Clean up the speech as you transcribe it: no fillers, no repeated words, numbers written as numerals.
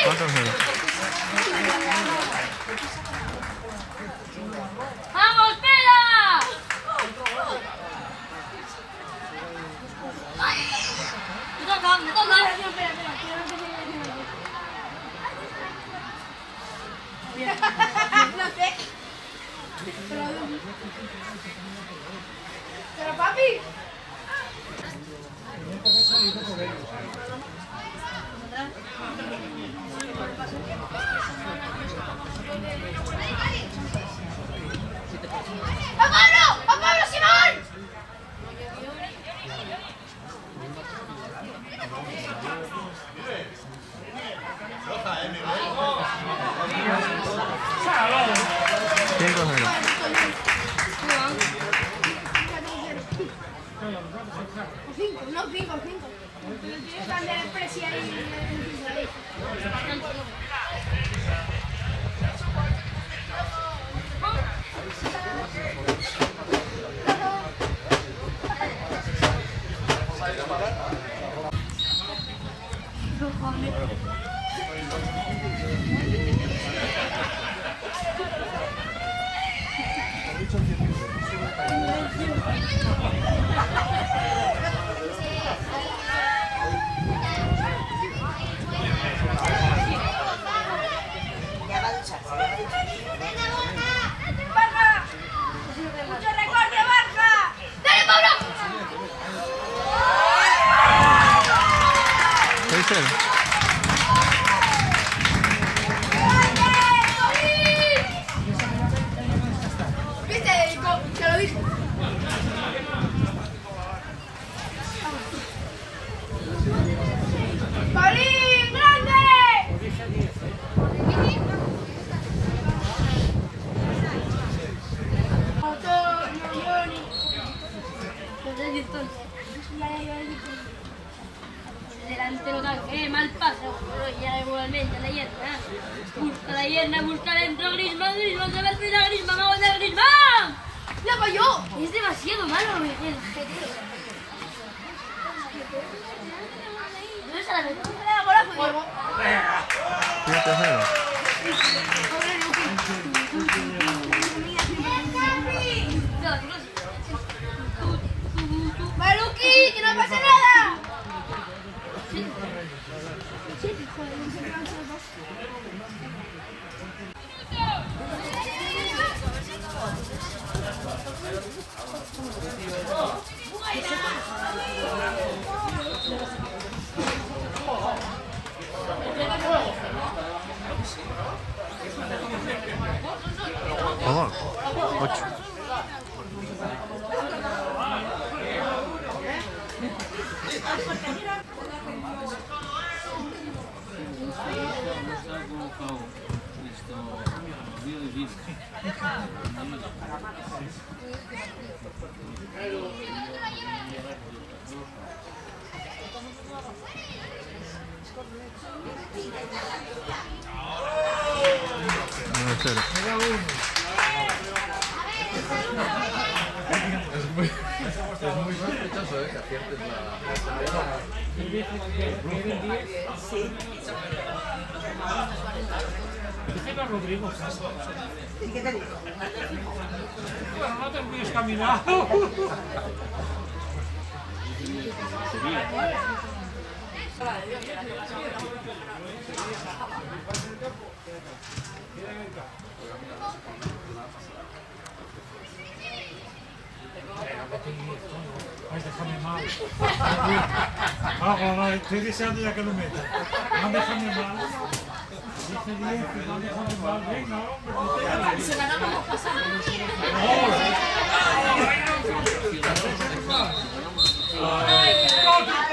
¿Cuántos son? ¡Vamos, pela! Me toca, me toca. Pero papi. ¡A Pablo! ¡A Pablo Simón! Cinco son. No, cinco. Tienes que andar el precio ahí. ¡Barca! ¡Mucho recorte, Barca! ¡Dale, Pablo! 6-0. ¿Viste? Te lo dije. ¡Paulín, grande! Delantero tal, mal pase, pero ya igualmente la hierna. Busca la hierna, busca dentro Griezmann, se va a tirar Griezmann, vamos a Griezmann. ¡La falló! Es demasiado malo, Miguel. No es a la vez. ¡La golazo! 7-0. ¡Maluki, que no pasa nada! Vamos. 8. Es muy sospechoso, que aciertes la... Sí. Déjame a Rodrigo. ¿Y qué te digo? Bueno, no te olvides caminado. Ay, déjame mal. No, estoy deseando ya que lo meta. No déjame mal. Dice 10, no déjame mal. Venga, hombre, no te hagas. Se ganamos los pasajes. No, no, no.